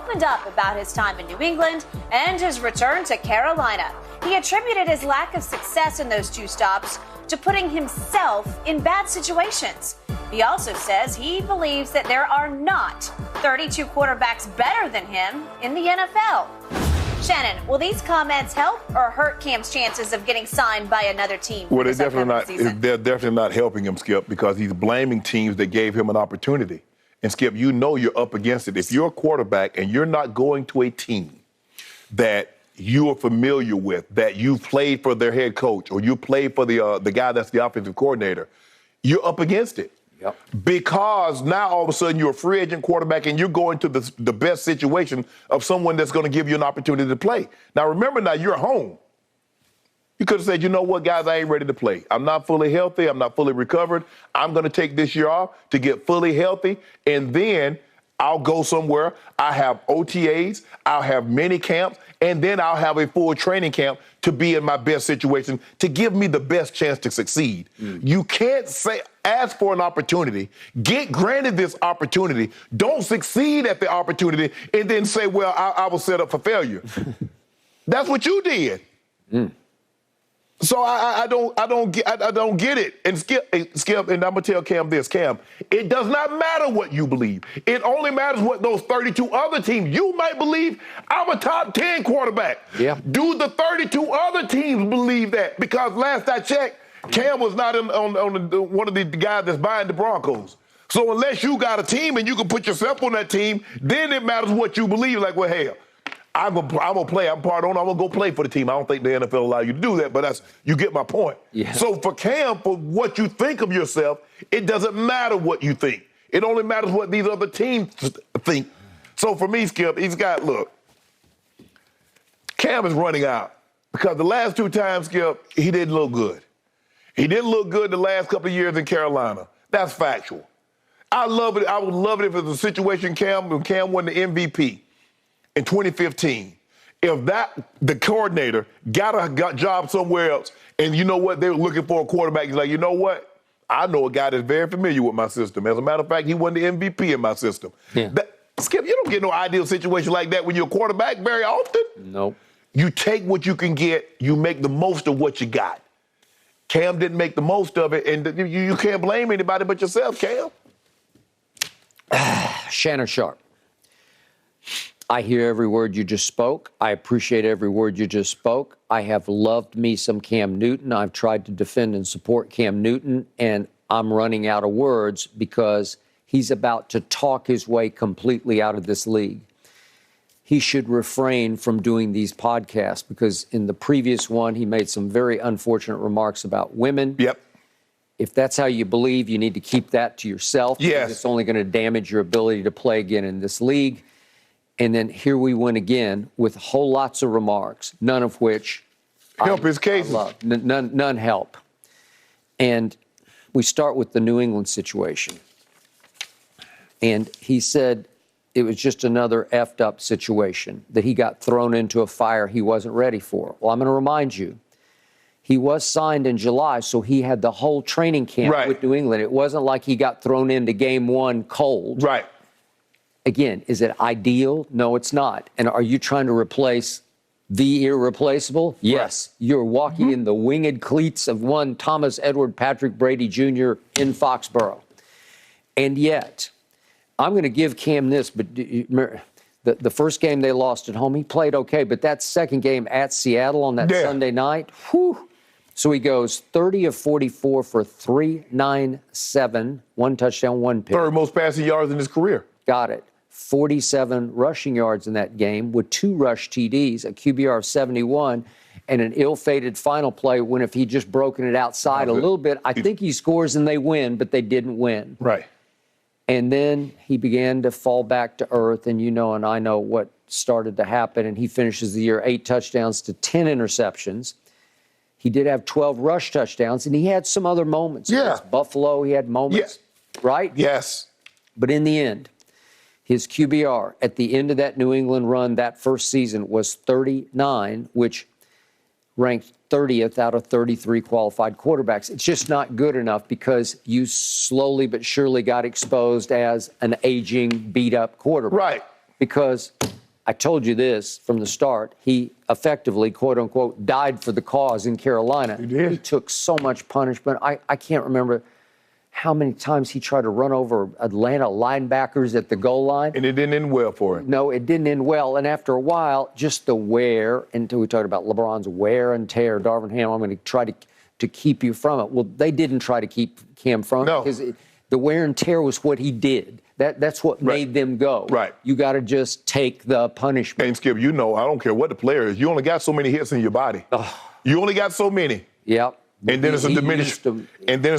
opened up about his time in New England and his return to Carolina. He attributed his lack of success in those two stops to putting himself in bad situations. He also says he believes that there are not 32 quarterbacks better than him in the NFL. Shannon, will these comments help or hurt Cam's chances of getting signed by another team? Well, they're definitely not helping him, Skip, because he's blaming teams that gave him an opportunity. And, Skip, you know you're up against it. If you're a quarterback and you're not going to a team that you are familiar with, that you've played for their head coach or you played for the guy that's the offensive coordinator, you're up against it. Yep. Because now all of a sudden you're a free agent quarterback and you're going to the best situation of someone that's going to give you an opportunity to play. Now, remember, now you're home. You could have said, you know what, guys, I ain't ready to play. I'm not fully healthy. I'm not fully recovered. I'm going to take this year off to get fully healthy, and then I'll go somewhere. I have OTAs. I'll have mini camps, and then I'll have a full training camp to be in my best situation to give me the best chance to succeed. You can't ask for an opportunity, get granted this opportunity, don't succeed at the opportunity, and then say, well, I was set up for failure. That's what you did. So I don't get it. And Skip, and I'm gonna tell Cam this, Cam, it does not matter what you believe. It only matters what those 32 other teams, you might believe I'm a top 10 quarterback. Yeah. Do the 32 other teams believe that? Because last I checked, Cam was not on one of the guys that's buying the Broncos. So unless you got a team and you can put yourself on that team, then it matters what you believe. Like, well, hell, I'm gonna play. I'm part owner. I'm gonna go play for the team. I don't think the NFL allow you to do that, but you get my point. Yeah. So for Cam, for what you think of yourself, it doesn't matter what you think. It only matters what these other teams think. So for me, Skip, look, Cam is running out because the last two times, Skip, he didn't look good. He didn't look good the last couple of years in Carolina. That's factual. I love it. I would love it if it was a situation when Cam won the MVP. In 2015, if the coordinator got a job somewhere else, and you know what, they were looking for a quarterback, he's like, you know what? I know a guy that's very familiar with my system. As a matter of fact, he won the MVP in my system. Yeah. Skip, you don't get no ideal situation like that when you're a quarterback very often. Nope. You take what you can get. You make the most of what you got. Cam didn't make the most of it, and you can't blame anybody but yourself, Cam. Shannon Sharp. I hear every word you just spoke. I appreciate every word you just spoke. I have loved me some Cam Newton. I've tried to defend and support Cam Newton, and I'm running out of words because he's about to talk his way completely out of this league. He should refrain from doing these podcasts because in the previous one, he made some very unfortunate remarks about women. Yep. If that's how you believe, you need to keep that to yourself. Yes. It's only going to damage your ability to play again in this league. And then here we went again with whole lots of remarks, none of which help his case. None help. And we start with the New England situation. And he said it was just another effed up situation, that he got thrown into a fire he wasn't ready for. Well, I'm going to remind you, he was signed in July, so he had the whole training camp with New England. It wasn't like he got thrown into game one cold. Right. Again, is it ideal? No, it's not. And are you trying to replace the irreplaceable? Yes. Right. You're walking in the winged cleats of one Thomas Edward Patrick Brady Jr. in Foxborough. And yet, I'm going to give Cam this, but the first game they lost at home, he played okay. But that second game at Seattle on that Sunday night, whew. So he goes 30 of 44 for 397, one touchdown, one pick. Third most passing yards in his career. Got it. 47 rushing yards in that game with 2 rush TDs, a QBR of 71, and an ill-fated final play when if he'd just broken it outside a little bit, I think he scores and they win, but they didn't win. Right. And then he began to fall back to earth, and you know and I know what started to happen, and he finishes the year 8 touchdowns to 10 interceptions. He did have 12 rush touchdowns, and he had some other moments. Yeah. Against Buffalo, he had moments, right? Yes. But in the end, his QBR at the end of that New England run that first season was 39, which ranked 30th out of 33 qualified quarterbacks. It's just not good enough because you slowly but surely got exposed as an aging, beat-up quarterback. Right. Because I told you this from the start. He effectively, quote unquote, died for the cause in Carolina. He did. He took so much punishment. I can't remember how many times he tried to run over Atlanta linebackers at the goal line. And it didn't end well for him. No, it didn't end well. And after a while, just the wear, until we talked about LeBron's wear and tear, Darvin Ham, I'm going to try to keep you from it. Well, they didn't try to keep Cam from it because the wear and tear was what he did. That's what made them go. Right. You got to just take the punishment. And Skip, you know, I don't care what the player is. You only got so many hits in your body. You only got so many. Yep. And then it's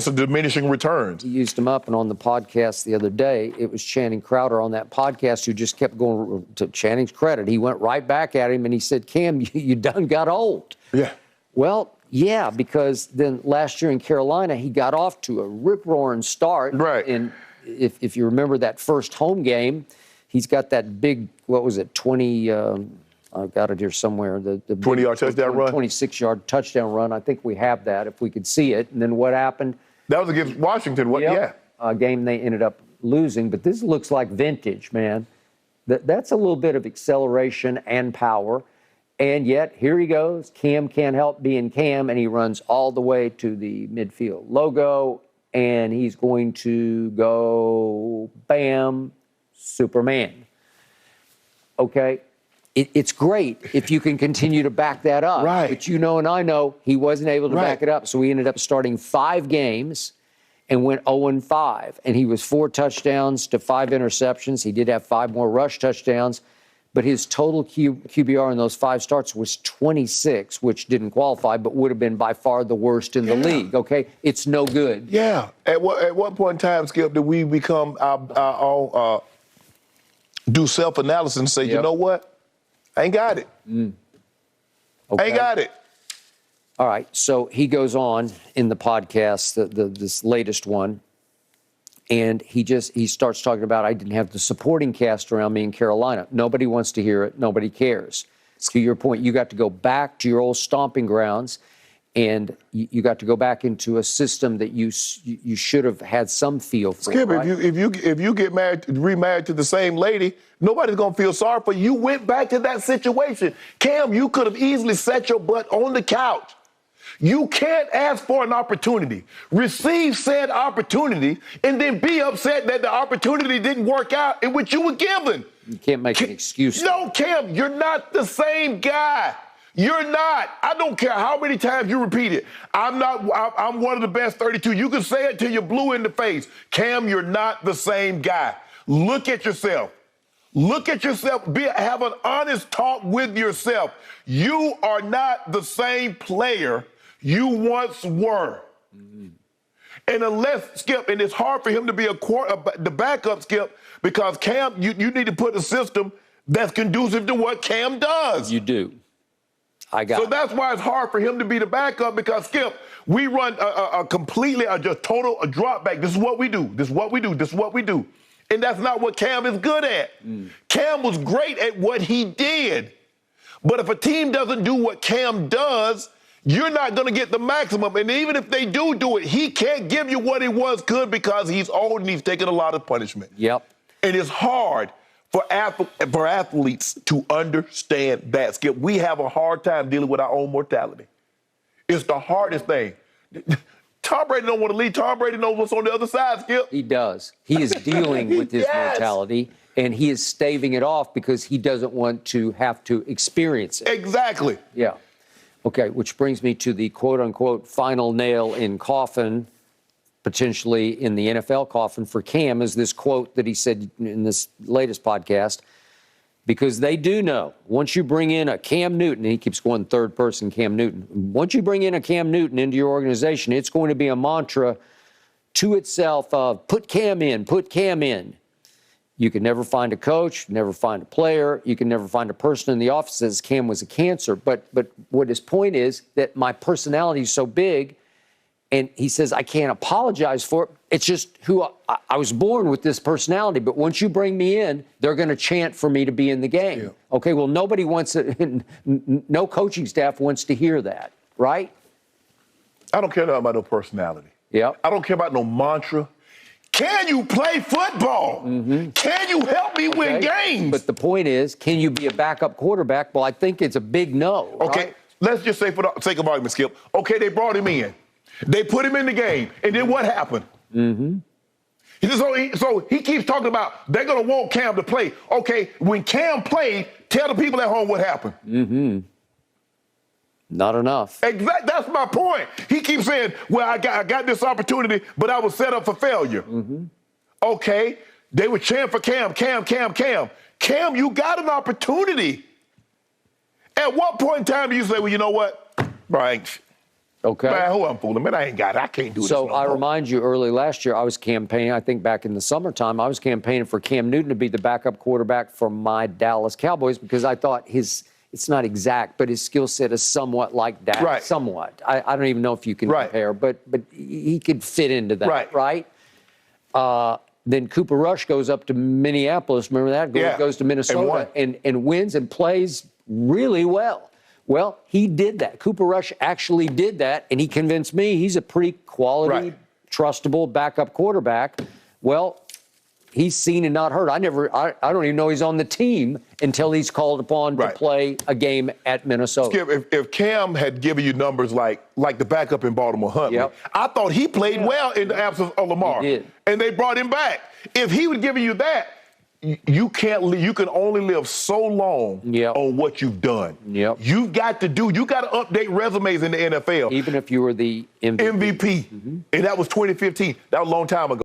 a diminishing returns. He used them up, and on the podcast the other day, it was Channing Crowder on that podcast who just kept going. To Channing's credit, he went right back at him and he said, "Cam, you done got old." Yeah. Well, yeah, because then last year in Carolina, he got off to a rip-roaring start. Right. And if you remember that first home game, he's got that big, 20, I've got it here somewhere. The 20-yard touchdown run? 26-yard touchdown run. I think we have that if we could see it. And then what happened? That was against Washington. Yeah. A game they ended up losing. But this looks like vintage, man. That's a little bit of acceleration and power. And yet, here he goes. Cam can't help being Cam, and he runs all the way to the midfield logo, and he's going to go, bam, Superman. Okay? It's great if you can continue to back that up. Right. But you know and I know he wasn't able to back it up, so he ended up starting 5 games and went 0-5. And he was 4 touchdowns to 5 interceptions. He did have 5 more rush touchdowns. But his total QBR in those 5 starts was 26, which didn't qualify, but would have been by far the worst in the league, okay? It's no good. Yeah. At what point in time, Skip, did we become do self-analysis and say, you know what? I ain't got it. Okay. I ain't got it. All right, so he goes on in the podcast, this latest one, and he starts talking about, I didn't have the supporting cast around me in Carolina. Nobody wants to hear it. Nobody cares. To your point, you got to go back to your old stomping grounds, and you got to go back into a system that you should have had some feel for. Skip, right? if you get remarried to the same lady, nobody's gonna feel sorry for you. You went back to that situation. Cam, you could have easily set your butt on the couch. You can't ask for an opportunity, receive said opportunity, and then be upset that the opportunity didn't work out in which you were given. You can't make an excuse. No, Cam, you're not the same guy. You're not. I don't care how many times you repeat it. I'm one of the best 32. You can say it till you're blue in the face. Cam, you're not the same guy. Look at yourself. Look at yourself. Have an honest talk with yourself. You are not the same player you once were. Mm-hmm. And unless, Skip, and it's hard for him to be the backup, Skip, because Cam, you need to put a system that's conducive to what Cam does. You do. So that's why it's hard for him to be the backup, because, Skip, we run a drop back. This is what we do. This is what we do. This is what we do. And that's not what Cam is good at. Cam was great at what he did. But if a team doesn't do what Cam does, you're not going to get the maximum. And even if they do it, he can't give you what he was good because he's old and he's taken a lot of punishment. Yep. And it's hard for athletes to understand that, Skip. We have a hard time dealing with our own mortality. It's the hardest thing. Tom Brady don't want to leave. Tom Brady knows what's on the other side, Skip. He does. He is dealing with his mortality, and he is staving it off because he doesn't want to have to experience it. Exactly. Yeah. Okay, which brings me to the quote-unquote final nail in coffin, potentially in the NFL coffin for Cam, is this quote that he said in this latest podcast, because they do know, once you bring in a Cam Newton, and he keeps going third person Cam Newton, once you bring in a Cam Newton into your organization, it's going to be a mantra to itself of put Cam in, put Cam in. You can never find a coach, never find a player, you can never find a person in the office that says Cam was a cancer. But what his point is that my personality is so big, and he says, I can't apologize for it. It's just who I was born with, this personality. But once you bring me in, they're going to chant for me to be in the game. Yeah. Okay, well, nobody wants it. No coaching staff wants to hear that, right? I don't care about no personality. Yeah. I don't care about no mantra. Can you play football? Can you help me win games? But the point is, can you be a backup quarterback? Well, I think it's a big no. Okay, right? let's just say for the sake of argument, Skip. Okay, they brought him in. They put him in the game. And then what happened? So he keeps talking about they're going to want Cam to play. Okay, when Cam played, tell the people at home what happened. Not enough. Exactly. That's my point. He keeps saying, well, I got this opportunity, but I was set up for failure. Okay, they were cheering for Cam. Cam, you got an opportunity. At what point in time do you say, well, you know what? Bro, Okay. Man, who I'm fooling? Man, I ain't got it. I can't do this. So no I more. remind you, early last year, I was campaigning, I think back in the summertime, I was campaigning for Cam Newton to be the backup quarterback for my Dallas Cowboys because I thought it's not exact, but his skill set is somewhat like that. Right. Somewhat. I don't even know if you can compare, but he could fit into that, right? Then Cooper Rush goes up to Minneapolis. Remember that? Goes to Minnesota and wins and plays really well. Well, he did that. Cooper Rush actually did that, and he convinced me he's a pretty quality, trustable backup quarterback. Well, he's seen and not heard. I don't even know he's on the team until he's called upon to play a game at Minnesota. Skip, if Cam had given you numbers like the backup in Baltimore, Huntley, I thought he played well in the absence of Lamar. He did. And they brought him back. If he would give you that, you can only live so long on what you've done. You've got to update resumes in the NFL. Even if you were the MVP. And that was 2015. That was a long time ago.